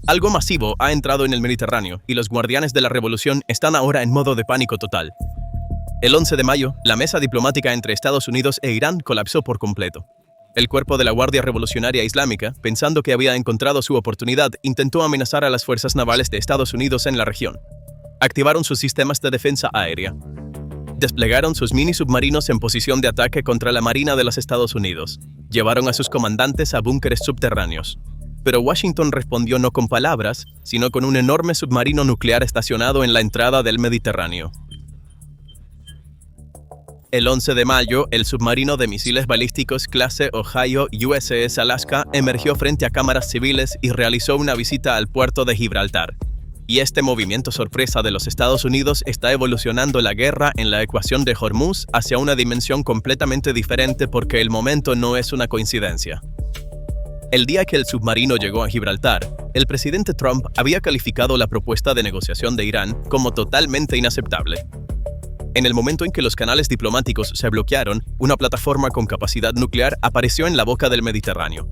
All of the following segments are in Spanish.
Algo masivo ha entrado en el Mediterráneo y los guardianes de la revolución están ahora en modo de pánico total. El 11 de mayo, la mesa diplomática entre Estados Unidos e Irán colapsó por completo. El cuerpo de la Guardia Revolucionaria Islámica, pensando que había encontrado su oportunidad, intentó amenazar a las fuerzas navales de Estados Unidos en la región. Activaron sus sistemas de defensa aérea. Desplegaron sus mini submarinos en posición de ataque contra la Marina de los Estados Unidos. Llevaron a sus comandantes a búnkeres subterráneos. Pero Washington respondió no con palabras, sino con un enorme submarino nuclear estacionado en la entrada del Mediterráneo. El 11 de mayo, el submarino de misiles balísticos clase Ohio USS Alaska emergió frente a cámaras civiles y realizó una visita al puerto de Gibraltar. Y este movimiento sorpresa de los Estados Unidos está evolucionando la guerra en la ecuación de Hormuz hacia una dimensión completamente diferente porque el momento no es una coincidencia. El día que el submarino llegó a Gibraltar, el presidente Trump había calificado la propuesta de negociación de Irán como totalmente inaceptable. En el momento en que los canales diplomáticos se bloquearon, una plataforma con capacidad nuclear apareció en la boca del Mediterráneo.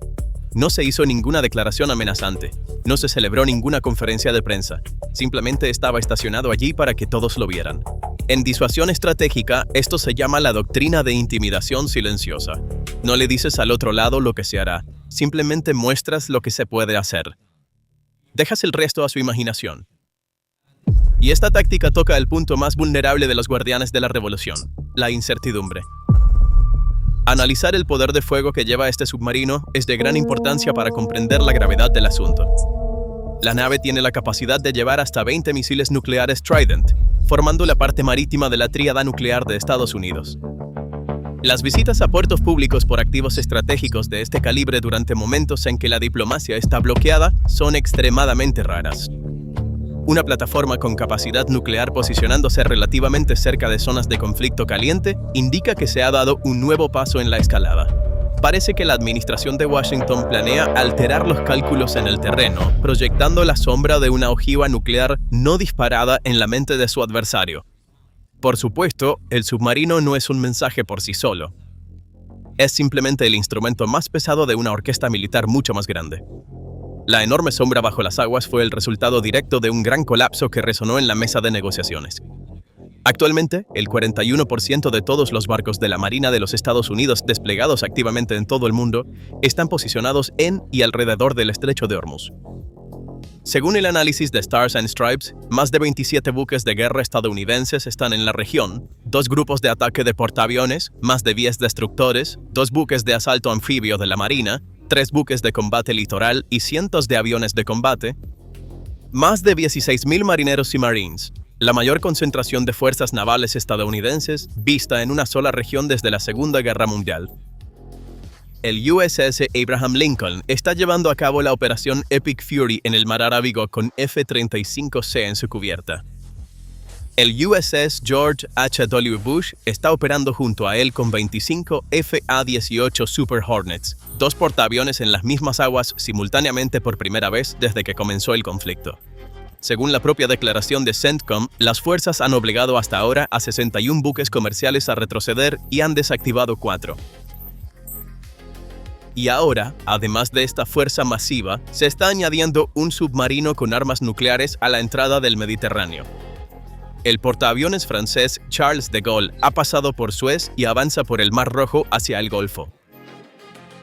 No se hizo ninguna declaración amenazante, no se celebró ninguna conferencia de prensa, simplemente estaba estacionado allí para que todos lo vieran. En disuasión estratégica, esto se llama la doctrina de intimidación silenciosa. No le dices al otro lado lo que se hará, simplemente muestras lo que se puede hacer. Dejas el resto a su imaginación. Y esta táctica toca el punto más vulnerable de los guardianes de la revolución, la incertidumbre. Analizar el poder de fuego que lleva este submarino es de gran importancia para comprender la gravedad del asunto. La nave tiene la capacidad de llevar hasta 20 misiles nucleares Trident, formando la parte marítima de la tríada nuclear de Estados Unidos. Las visitas a puertos públicos por activos estratégicos de este calibre durante momentos en que la diplomacia está bloqueada son extremadamente raras. Una plataforma con capacidad nuclear posicionándose relativamente cerca de zonas de conflicto caliente indica que se ha dado un nuevo paso en la escalada. Parece que la administración de Washington planea alterar los cálculos en el terreno, proyectando la sombra de una ojiva nuclear no disparada en la mente de su adversario. Por supuesto, el submarino no es un mensaje por sí solo. Es simplemente el instrumento más pesado de una orquesta militar mucho más grande. La enorme sombra bajo las aguas fue el resultado directo de un gran colapso que resonó en la mesa de negociaciones. Actualmente, el 41% de todos los barcos de la Marina de los Estados Unidos desplegados activamente en todo el mundo están posicionados en y alrededor del Estrecho de Hormuz. Según el análisis de Stars and Stripes, más de 27 buques de guerra estadounidenses están en la región, 2 grupos de ataque de portaaviones, más de 10 destructores, 2 buques de asalto anfibio de la Marina, 3 buques de combate litoral y cientos de aviones de combate, más de 16,000 marineros y marines, la mayor concentración de fuerzas navales estadounidenses vista en una sola región desde la Segunda Guerra Mundial. El USS Abraham Lincoln está llevando a cabo la operación Epic Fury en el mar Arábigo con F-35C en su cubierta. El USS George H.W. Bush está operando junto a él con 25 F-A-18 Super Hornets, 2 portaaviones en las mismas aguas simultáneamente por primera vez desde que comenzó el conflicto. Según la propia declaración de CENTCOM, las fuerzas han obligado hasta ahora a 61 buques comerciales a retroceder y han desactivado 4. Y ahora, además de esta fuerza masiva, se está añadiendo un submarino con armas nucleares a la entrada del Mediterráneo. El portaaviones francés Charles de Gaulle ha pasado por Suez y avanza por el Mar Rojo hacia el Golfo.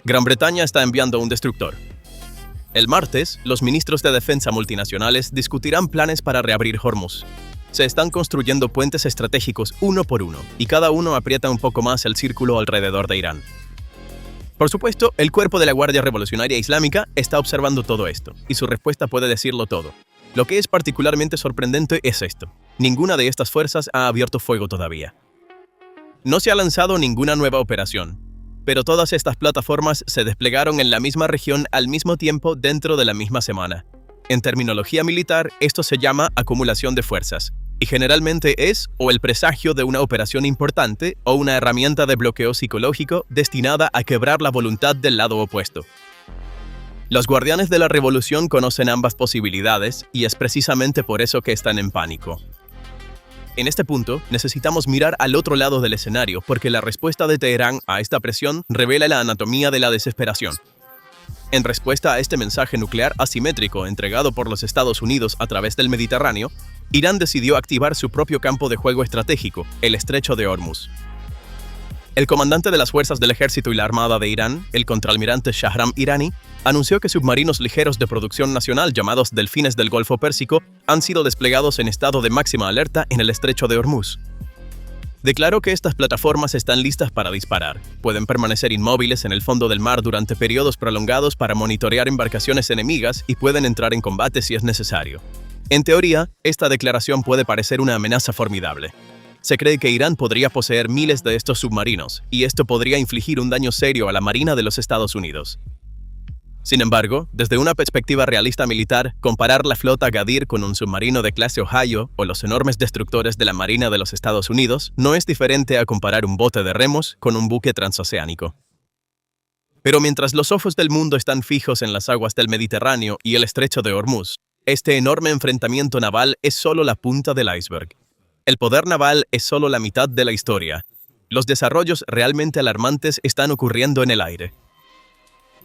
Gran Bretaña está enviando un destructor. El martes, los ministros de defensa multinacionales discutirán planes para reabrir Hormuz. Se están construyendo puentes estratégicos uno por uno, y cada uno aprieta un poco más el círculo alrededor de Irán. Por supuesto, el cuerpo de la Guardia Revolucionaria Islámica está observando todo esto, y su respuesta puede decirlo todo. Lo que es particularmente sorprendente es esto: ninguna de estas fuerzas ha abierto fuego todavía. No se ha lanzado ninguna nueva operación, pero todas estas plataformas se desplegaron en la misma región al mismo tiempo dentro de la misma semana. En terminología militar, esto se llama acumulación de fuerzas, y generalmente es o el presagio de una operación importante o una herramienta de bloqueo psicológico destinada a quebrar la voluntad del lado opuesto. Los guardianes de la revolución conocen ambas posibilidades y es precisamente por eso que están en pánico. En este punto, necesitamos mirar al otro lado del escenario porque la respuesta de Teherán a esta presión revela la anatomía de la desesperación. En respuesta a este mensaje nuclear asimétrico entregado por los Estados Unidos a través del Mediterráneo, Irán decidió activar su propio campo de juego estratégico, el Estrecho de Hormuz. El comandante de las fuerzas del ejército y la armada de Irán, el contraalmirante Shahram Irani, anunció que submarinos ligeros de producción nacional llamados Delfines del Golfo Pérsico han sido desplegados en estado de máxima alerta en el Estrecho de Hormuz. Declaró que estas plataformas están listas para disparar, pueden permanecer inmóviles en el fondo del mar durante periodos prolongados para monitorear embarcaciones enemigas y pueden entrar en combate si es necesario. En teoría, esta declaración puede parecer una amenaza formidable. Se cree que Irán podría poseer miles de estos submarinos, y esto podría infligir un daño serio a la Marina de los Estados Unidos. Sin embargo, desde una perspectiva realista militar, comparar la flota Ghadir con un submarino de clase Ohio o los enormes destructores de la Marina de los Estados Unidos no es diferente a comparar un bote de remos con un buque transoceánico. Pero mientras los ojos del mundo están fijos en las aguas del Mediterráneo y el Estrecho de Hormuz, este enorme enfrentamiento naval es solo la punta del iceberg. El poder naval es solo la mitad de la historia. Los desarrollos realmente alarmantes están ocurriendo en el aire.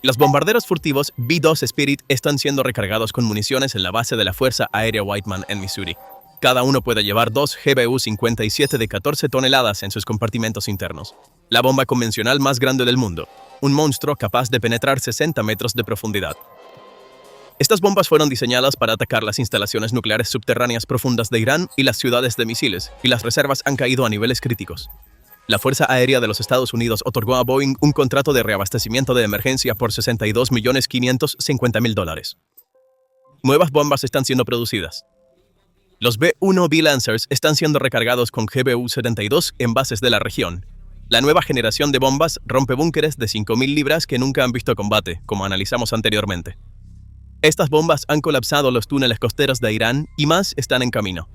Los bombarderos furtivos B-2 Spirit están siendo recargados con municiones en la base de la Fuerza Aérea Whiteman en Missouri. Cada uno puede llevar 2 GBU-57 de 14 toneladas en sus compartimentos internos. La bomba convencional más grande del mundo. Un monstruo capaz de penetrar 60 metros de profundidad. Estas bombas fueron diseñadas para atacar las instalaciones nucleares subterráneas profundas de Irán y las ciudades de misiles, y las reservas han caído a niveles críticos. La Fuerza Aérea de los Estados Unidos otorgó a Boeing un contrato de reabastecimiento de emergencia por $62.550.000. Nuevas bombas están siendo producidas. Los B-1B Lancers están siendo recargados con GBU-72 en bases de la región. La nueva generación de bombas rompe búnkeres de 5.000 libras que nunca han visto combate, como analizamos anteriormente. Estas bombas han colapsado los túneles costeros de Irán y más están en camino.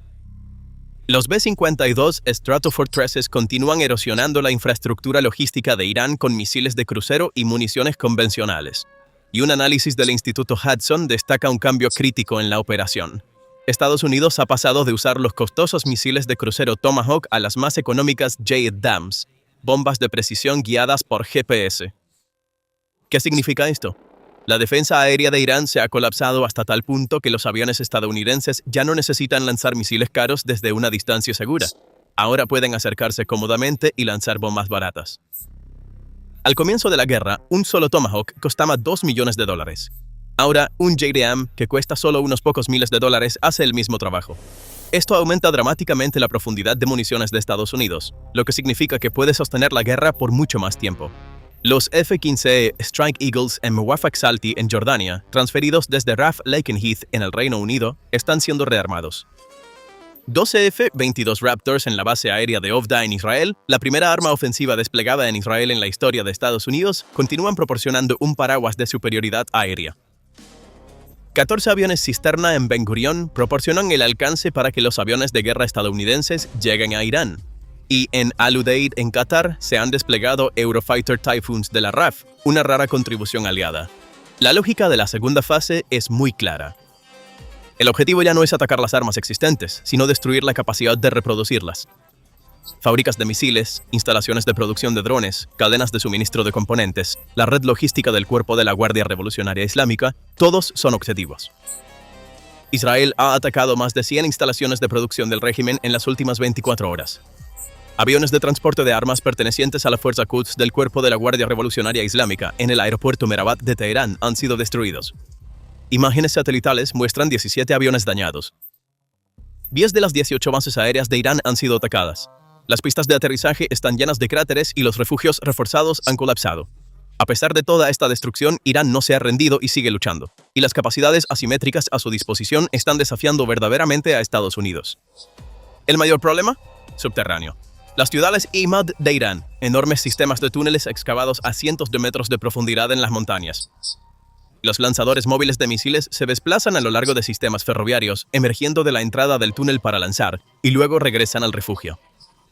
Los B-52 Stratofortresses continúan erosionando la infraestructura logística de Irán con misiles de crucero y municiones convencionales. Y un análisis del Instituto Hudson destaca un cambio crítico en la operación. Estados Unidos ha pasado de usar los costosos misiles de crucero Tomahawk a las más económicas JDAMs, bombas de precisión guiadas por GPS. ¿Qué significa esto? La defensa aérea de Irán se ha colapsado hasta tal punto que los aviones estadounidenses ya no necesitan lanzar misiles caros desde una distancia segura. Ahora pueden acercarse cómodamente y lanzar bombas baratas. Al comienzo de la guerra, un solo Tomahawk costaba $2 millones. Ahora, un JDAM, que cuesta solo unos pocos miles de dólares, hace el mismo trabajo. Esto aumenta dramáticamente la profundidad de municiones de Estados Unidos, lo que significa que puede sostener la guerra por mucho más tiempo. Los F-15E Strike Eagles en Muwafaq Salti, en Jordania, transferidos desde RAF Lakenheath en el Reino Unido, están siendo rearmados. 12 F-22 Raptors en la base aérea de Ovda en Israel, la primera arma ofensiva desplegada en Israel en la historia de Estados Unidos, continúan proporcionando un paraguas de superioridad aérea. 14 aviones cisterna en Ben Gurion proporcionan el alcance para que los aviones de guerra estadounidenses lleguen a Irán. Y en Al Udeid, en Qatar, se han desplegado Eurofighter Typhoons de la RAF, una rara contribución aliada. La lógica de la segunda fase es muy clara. El objetivo ya no es atacar las armas existentes, sino destruir la capacidad de reproducirlas. Fábricas de misiles, instalaciones de producción de drones, cadenas de suministro de componentes, la red logística del cuerpo de la Guardia Revolucionaria Islámica, todos son objetivos. Israel ha atacado más de 100 instalaciones de producción del régimen en las últimas 24 horas. Aviones de transporte de armas pertenecientes a la Fuerza Quds del Cuerpo de la Guardia Revolucionaria Islámica en el aeropuerto Mehrabad de Teherán han sido destruidos. Imágenes satelitales muestran 17 aviones dañados. 10 de las 18 bases aéreas de Irán han sido atacadas. Las pistas de aterrizaje están llenas de cráteres y los refugios reforzados han colapsado. A pesar de toda esta destrucción, Irán no se ha rendido y sigue luchando. Y las capacidades asimétricas a su disposición están desafiando verdaderamente a Estados Unidos. ¿El mayor problema? Subterráneo. Las ciudades Imad de Irán, enormes sistemas de túneles excavados a cientos de metros de profundidad en las montañas. Los lanzadores móviles de misiles se desplazan a lo largo de sistemas ferroviarios, emergiendo de la entrada del túnel para lanzar, y luego regresan al refugio.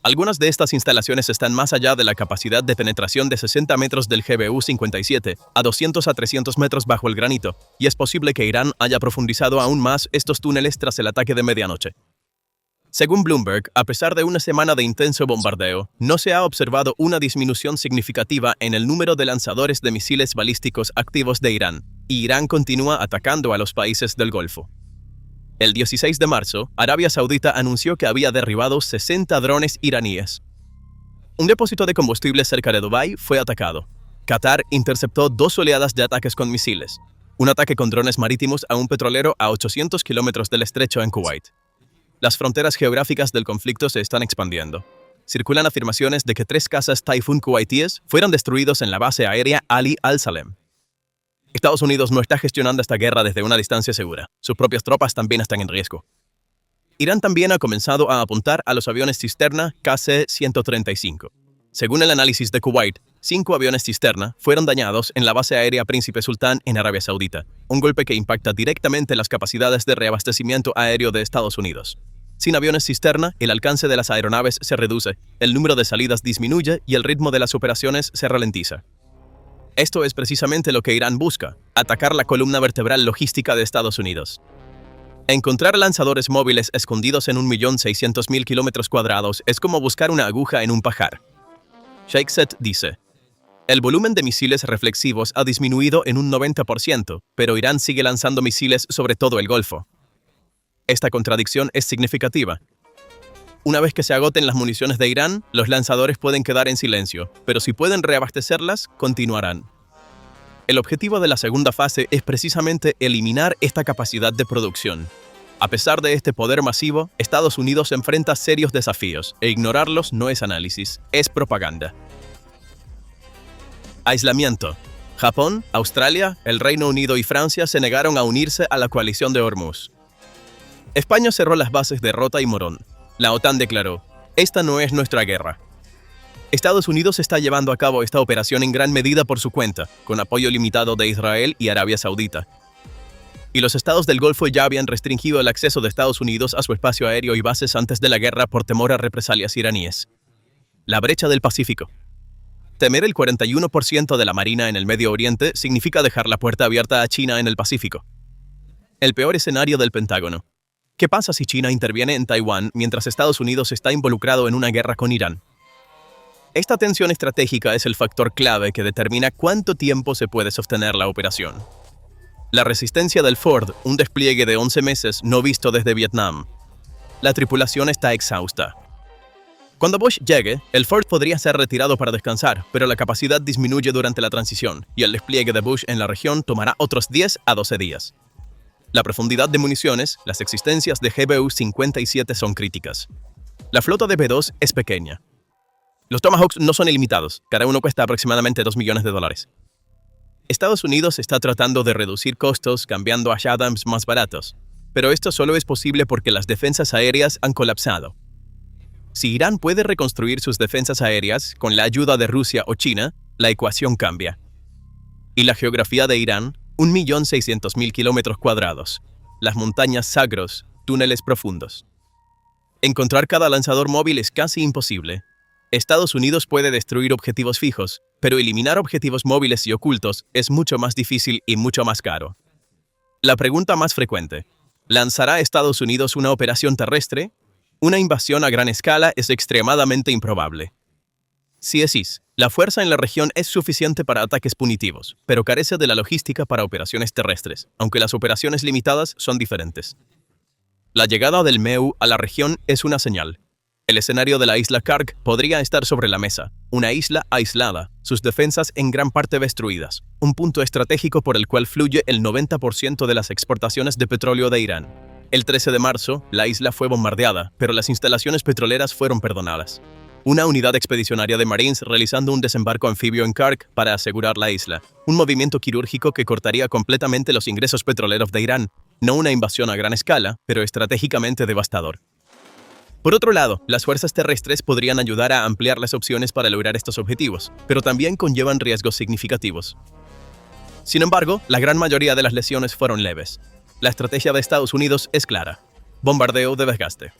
Algunas de estas instalaciones están más allá de la capacidad de penetración de 60 metros del GBU-57, a 200 a 300 metros bajo el granito, y es posible que Irán haya profundizado aún más estos túneles tras el ataque de medianoche. Según Bloomberg, a pesar de una semana de intenso bombardeo, no se ha observado una disminución significativa en el número de lanzadores de misiles balísticos activos de Irán, y Irán continúa atacando a los países del Golfo. El 16 de marzo, Arabia Saudita anunció que había derribado 60 drones iraníes. Un depósito de combustible cerca de Dubái fue atacado. Qatar interceptó 2 oleadas de ataques con misiles. Un ataque con drones marítimos a un petrolero a 800 kilómetros del estrecho en Kuwait. Las fronteras geográficas del conflicto se están expandiendo. Circulan afirmaciones de que 3 cazas Typhoon kuwaitíes fueron destruidos en la base aérea Ali Al-Salem. Estados Unidos no está gestionando esta guerra desde una distancia segura. Sus propias tropas también están en riesgo. Irán también ha comenzado a apuntar a los aviones cisterna KC-135. Según el análisis de Kuwait, 5 aviones cisterna fueron dañados en la base aérea Príncipe Sultán en Arabia Saudita, un golpe que impacta directamente las capacidades de reabastecimiento aéreo de Estados Unidos. Sin aviones cisterna, el alcance de las aeronaves se reduce, el número de salidas disminuye y el ritmo de las operaciones se ralentiza. Esto es precisamente lo que Irán busca, atacar la columna vertebral logística de Estados Unidos. Encontrar lanzadores móviles escondidos en 1.600.000 km² es como buscar una aguja en un pajar. Sheikhzad dice: el volumen de misiles reflexivos ha disminuido en un 90%, pero Irán sigue lanzando misiles sobre todo el Golfo. Esta contradicción es significativa. Una vez que se agoten las municiones de Irán, los lanzadores pueden quedar en silencio, pero si pueden reabastecerlas, continuarán. El objetivo de la segunda fase es precisamente eliminar esta capacidad de producción. A pesar de este poder masivo, Estados Unidos enfrenta serios desafíos, e ignorarlos no es análisis, es propaganda. Aislamiento. Japón, Australia, el Reino Unido y Francia se negaron a unirse a la coalición de Hormuz. España cerró las bases de Rota y Morón. La OTAN declaró: esta no es nuestra guerra. Estados Unidos está llevando a cabo esta operación en gran medida por su cuenta, con apoyo limitado de Israel y Arabia Saudita. Y los estados del Golfo ya habían restringido el acceso de Estados Unidos a su espacio aéreo y bases antes de la guerra por temor a represalias iraníes. La brecha del Pacífico. Temer el 41% de la Marina en el Medio Oriente significa dejar la puerta abierta a China en el Pacífico. El peor escenario del Pentágono. ¿Qué pasa si China interviene en Taiwán mientras Estados Unidos está involucrado en una guerra con Irán? Esta tensión estratégica es el factor clave que determina cuánto tiempo se puede sostener la operación. La resistencia del Ford, un despliegue de 11 meses no visto desde Vietnam. La tripulación está exhausta. Cuando Bush llegue, el Ford podría ser retirado para descansar, pero la capacidad disminuye durante la transición, y el despliegue de Bush en la región tomará otros 10 a 12 días. La profundidad de municiones, las existencias de GBU-57 son críticas. La flota de B-2 es pequeña. Los Tomahawks no son ilimitados, cada uno cuesta aproximadamente $2 millones. Estados Unidos está tratando de reducir costos cambiando a Shaddams más baratos, pero esto solo es posible porque las defensas aéreas han colapsado. Si Irán puede reconstruir sus defensas aéreas con la ayuda de Rusia o China, la ecuación cambia. Y la geografía de Irán, 1.600.000 km², las montañas Zagros, túneles profundos. Encontrar cada lanzador móvil es casi imposible. Estados Unidos puede destruir objetivos fijos, pero eliminar objetivos móviles y ocultos es mucho más difícil y mucho más caro. La pregunta más frecuente: ¿lanzará Estados Unidos una operación terrestre? Una invasión a gran escala es extremadamente improbable. Si es así, la fuerza en la región es suficiente para ataques punitivos, pero carece de la logística para operaciones terrestres, aunque las operaciones limitadas son diferentes. La llegada del MEU a la región es una señal. El escenario de la isla Karg podría estar sobre la mesa, una isla aislada, sus defensas en gran parte destruidas, un punto estratégico por el cual fluye el 90% de las exportaciones de petróleo de Irán. El 13 de marzo, la isla fue bombardeada, pero las instalaciones petroleras fueron perdonadas. Una unidad expedicionaria de Marines realizando un desembarco anfibio en Karg para asegurar la isla, un movimiento quirúrgico que cortaría completamente los ingresos petroleros de Irán, no una invasión a gran escala, pero estratégicamente devastador. Por otro lado, las fuerzas terrestres podrían ayudar a ampliar las opciones para lograr estos objetivos, pero también conllevan riesgos significativos. Sin embargo, la gran mayoría de las lesiones fueron leves. La estrategia de Estados Unidos es clara: bombardeo de desgaste.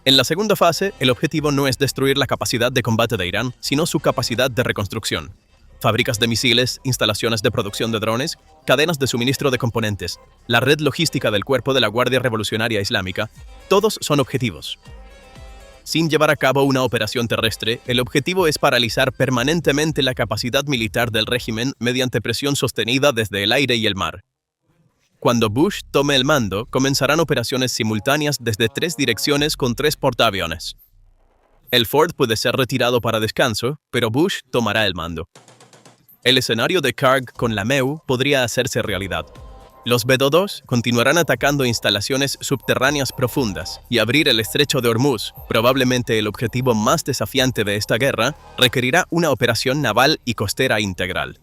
En la segunda fase, el objetivo no es destruir la capacidad de combate de Irán, sino su capacidad de reconstrucción. fábricas de misiles, instalaciones de producción de drones, cadenas de suministro de componentes, la red logística del cuerpo de la Guardia Revolucionaria Islámica, todos son objetivos. Sin llevar a cabo una operación terrestre, el objetivo es paralizar permanentemente la capacidad militar del régimen mediante presión sostenida desde el aire y el mar. Cuando Bush tome el mando, comenzarán operaciones simultáneas desde 3 direcciones con 3 portaaviones. El Ford puede ser retirado para descanso, pero Bush tomará el mando. El escenario de Karg con la MEU podría hacerse realidad. Los B-22 continuarán atacando instalaciones subterráneas profundas y abrir el estrecho de Hormuz, probablemente el objetivo más desafiante de esta guerra, requerirá una operación naval y costera integral.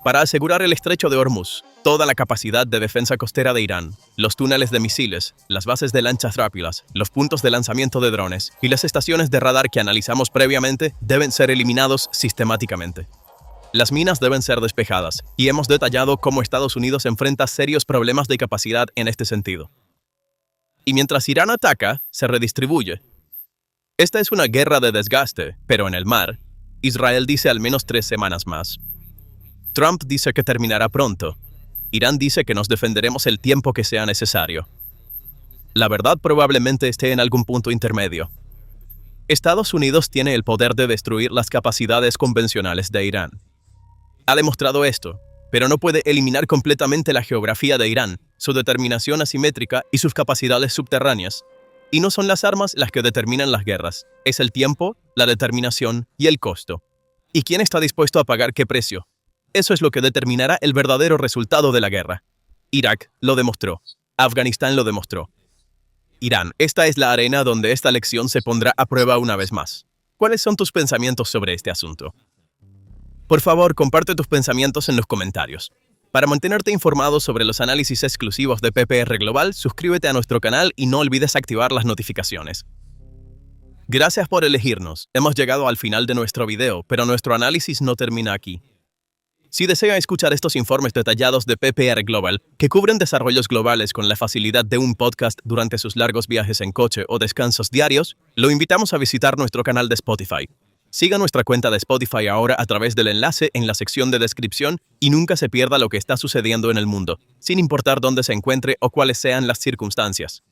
Para asegurar el estrecho de Hormuz, toda la capacidad de defensa costera de Irán, los túneles de misiles, las bases de lanchas rápidas, los puntos de lanzamiento de drones y las estaciones de radar que analizamos previamente deben ser eliminados sistemáticamente. Las minas deben ser despejadas, y hemos detallado cómo Estados Unidos enfrenta serios problemas de capacidad en este sentido. Y mientras Irán ataca, se redistribuye. Esta es una guerra de desgaste, pero en el mar, Israel dice al menos 3 semanas más. Trump dice que terminará pronto. Irán dice que nos defenderemos el tiempo que sea necesario. La verdad probablemente esté en algún punto intermedio. Estados Unidos tiene el poder de destruir las capacidades convencionales de Irán. Ha demostrado esto, pero no puede eliminar completamente la geografía de Irán, su determinación asimétrica y sus capacidades subterráneas. Y no son las armas las que determinan las guerras, es el tiempo, la determinación y el costo. ¿Y quién está dispuesto a pagar qué precio? Eso es lo que determinará el verdadero resultado de la guerra. Irak lo demostró. Afganistán lo demostró. Irán, esta es la arena donde esta lección se pondrá a prueba una vez más. ¿Cuáles son tus pensamientos sobre este asunto? Por favor, comparte tus pensamientos en los comentarios. Para mantenerte informado sobre los análisis exclusivos de PPR Global, suscríbete a nuestro canal y no olvides activar las notificaciones. Gracias por elegirnos. Hemos llegado al final de nuestro video, pero nuestro análisis no termina aquí. Si desea escuchar estos informes detallados de PPR Global, que cubren desarrollos globales con la facilidad de un podcast durante sus largos viajes en coche o descansos diarios, lo invitamos a visitar nuestro canal de Spotify. Siga nuestra cuenta de Spotify ahora a través del enlace en la sección de descripción y nunca se pierda lo que está sucediendo en el mundo, sin importar dónde se encuentre o cuáles sean las circunstancias.